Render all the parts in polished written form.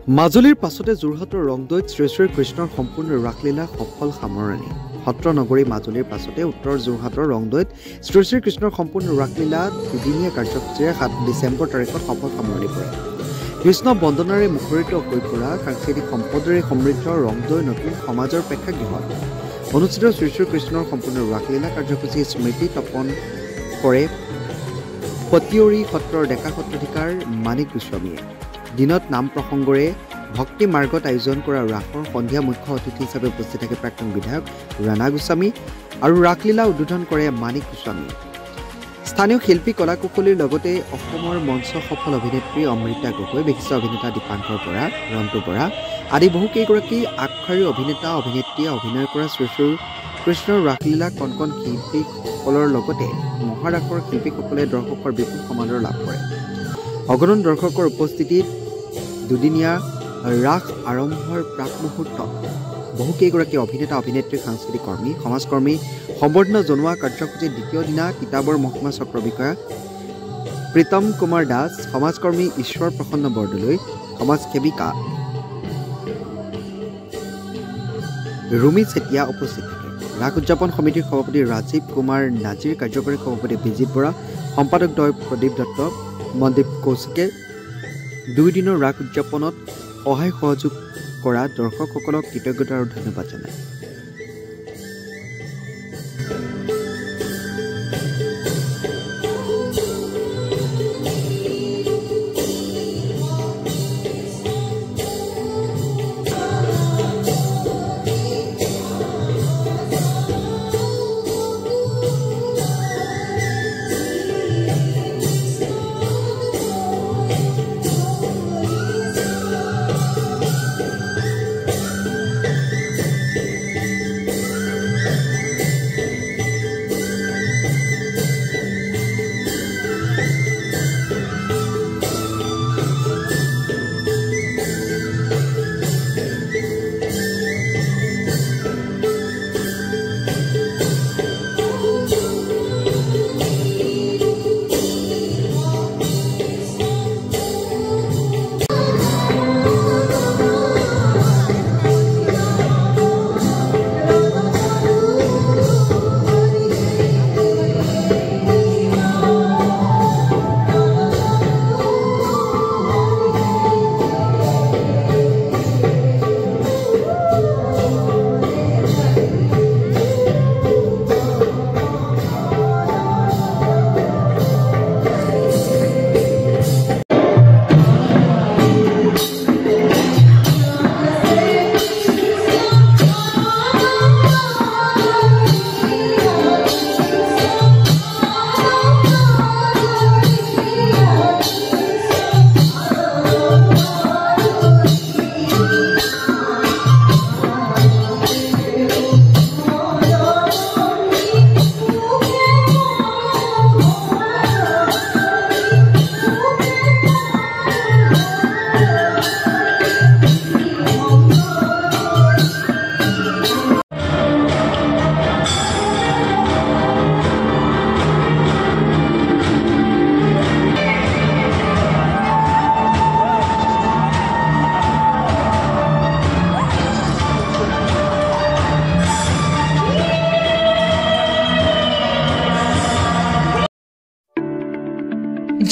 মাজুলীৰ পাছতে যোৰহাটৰ ৰংদৈত শ্ৰী শ্ৰী কৃষ্ণৰ সম্পূৰ্ণ ৰাসলীলা সফল সামৰণি। সত্ৰ নগৰী মাজুলীৰ পাছতে উত্তৰ যোৰহাটৰ ৰংদৈত শ্ৰী শ্ৰী কৃষ্ণৰ সম্পূৰ্ণ ৰাসলীলা দুদিনীয়া কাৰ্যসূচীৰে 7 ডিচেম্বৰ তাৰিখত সফল সামৰণি পৰে। কৃষ্ণ বন্দনাৰে মুখৰিত হৈ পৰা সাংস্কৃতিক সম্পদৰে সমৃদ্ধ ৰংদৈ নতুন সমাজৰ প্ৰেক্ষাগৃহত অনুষ্ঠিত শ্ৰী শ্ৰী কৃষ্ণৰ সম্পূৰ্ণ ৰাসলীলা কাৰ্যসূচী স্মৃতি তপন কৰে পতিয়ৰী সত্ৰৰ ডেকা সত্ৰাধিকাৰ মানিক গোস্বামীয়ে। দিনত নাম প্ৰসংগৰে ভক্তি মাৰ্গত আয়োজন কৰা ৰাসৰ সন্ধিয়া মুখ্য অতিথি হিচাপে উপস্থিত থাকে প্ৰাক্তন বিধায়ক ৰাণা গোস্বামী আৰু ৰাসলীলা উদ্বোধন কৰে মানিক গোস্বামী। স্থানীয় শিল্পী কলাকুশলীৰ লগতে অসমৰ মঞ্চ সফল অভিনেত্ৰী অমৃতা গগৈ, বিশিষ্ট অভিনেতা দীপাংকৰ বৰা, ৰন্তু বৰা আদি বহুকেইগৰাকী আগশাৰীৰ অভিনেতা অভিনেত্ৰীয়ে অভিনয় কৰা শ্ৰী শ্ৰী কৃষ্ণৰ ৰাসলীলা কণ কণ শিল্পীসকলৰ লগতে মহাৰাসৰ শিল্পীসকলে দৰ্শকৰ বিপুল সমাদৰ লাভ কৰে। অগণন দৰ্শকৰ উপস্থিতিত দুদিনীয়া ৰাস আৰম্ভৰ প্ৰাক মুহূৰ্তত বহুকেইগৰাকী অভিনেতা অভিনেত্ৰী, সাংস্কৃতিক কৰ্মী, সমাজকৰ্মী সম্বৰ্ধনা জনোৱা কাৰ্যসূচীৰ দ্বিতীয় দিনা তিতাবৰ মহকুমা চক্ৰ বিষয়া প্ৰীতম কুমাৰ দাস, সমাজকৰ্মী ঈশ্বৰ প্ৰসন্ন বৰদলৈ, সমাজসেৱিকা ৰুমি চেতিয়া উপস্থিত থাকে। ৰাস উদযাপন সমিতিৰ সভাপতি ৰাজীৱ কুমাৰ নাজিৰ, কাৰ্যকৰী সভাপতি বিজিত বৰা, সম্পাদকদ্বয় প্ৰদীপ দত্ত, মনদীপ কৌশিকে দুদিনৰ ৰাস উদযাপনত সহায় সহযোগ কৰা দৰ্শকসকলক কৃতজ্ঞতা আৰু ধন্যবাদ জনায়।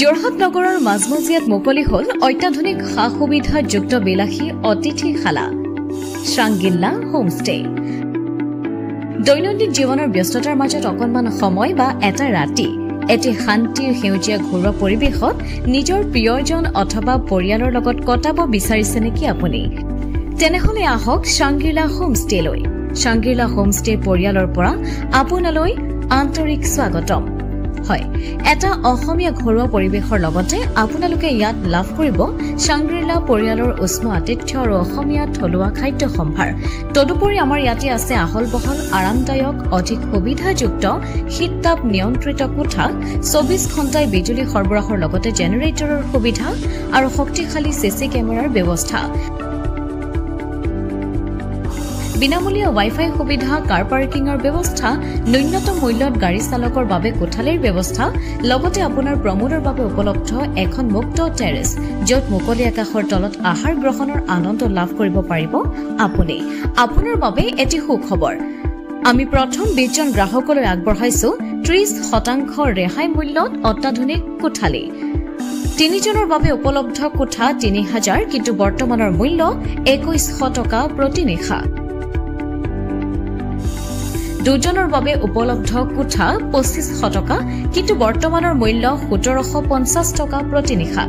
যোৰহাট নগৰৰ মাজমজিয়াত মুকলি হ'ল অত্যাধুনিক সা সুবিধাযুক্ত বিলাসী অতিথিশালা শ্ৰাংগিল্লা হোমষ্টে। দৈনন্দিন জীৱনৰ ব্যস্ততাৰ মাজত অকণমান সময় বা এটা ৰাতি এটি শান্তিৰ সেউজীয়া ঘৰুৱা পৰিৱেশত নিজৰ প্ৰিয়জন অথবা পৰিয়ালৰ লগত কটাব বিচাৰিছে নেকি আপুনি? তেনেহলে আহক শ্ৰাংগিল্লা হোমষ্টেলৈ। শ্ৰাংগিল্লা হোমষ্টে পৰিয়ালৰ পৰা আপোনালৈ আন্তৰিক স্বাগতম। হয়, এটা অসমীয়া ঘৰুৱা পৰিৱেশৰ লগতে আপোনালোকে ইয়াত লাভ কৰিব শ্ৰাংগিল্লা পৰিয়ালৰ উষ্ণ আতিথ্য আৰু অসমীয়া থলুৱা খাদ্য সম্ভাৰ। তদুপৰি আমাৰ ইয়াতে আছে আহল বহল আৰামদায়ক অধিক সুবিধাযুক্ত শীততাপ নিয়ন্ত্ৰিত কোঠা, 24 ঘণ্টাই বিজুলী সৰবৰাহৰ লগতে জেনেৰেটৰৰ সুবিধা আৰু শক্তিশালী চিচি কেমেৰাৰ ব্যৱস্থা। বিনামূলীয়া ৱাইফাই সুবিধা, কাৰ পাৰ্কিঙৰ ব্যৱস্থা, ন্যূনতম মূল্যত গাড়ী চালকৰ বাবে কোঠালিৰ ব্যৱস্থা, লগতে আপোনাৰ প্ৰমোদৰ বাবে উপলব্ধ এখন মুক্ত টেৰেছ, য'ত মুকলি আকাশৰ তলত আহাৰ গ্ৰহণৰ আনন্দ লাভ কৰিব পাৰিব আপুনি। আপোনাৰ বাবে এটি সুখবৰ। আমি প্ৰথম 20 জন গ্ৰাহকলৈ আগবঢ়াইছো 30% ৰেহাই মূল্যত অত্যাধুনিক কোঠালি। 3 জনৰ বাবে উপলব্ধ কোঠা 3000, কিন্তু বৰ্তমানৰ মূল্য 2100 টকা প্ৰতি নিশা। 2 জনৰ বাবে উপলব্ধ কোঠা 2500 টকা, কিন্তু বৰ্তমানৰ মূল্য 1750 টকা প্ৰতি নিশা।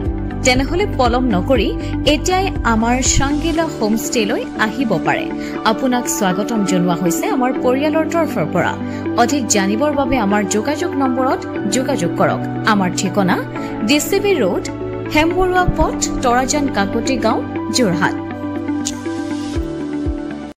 তেনেহলে পলম নকৰি এতিয়াই আমাৰ শাংগিলা হোমষ্টেলৈ আহিব পাৰে। আপোনাক স্বাগতম জনোৱা হৈছে আমাৰ পৰিয়ালৰ তৰফৰ পৰা। অধিক জানিবৰ বাবে আমাৰ যোগাযোগ নম্বৰত যোগাযোগ কৰক। আমাৰ ঠিকনা DCB ৰোড, হেমবৰুৱা পথ, তৰাজান কাকতি গাঁও, যোৰহাট।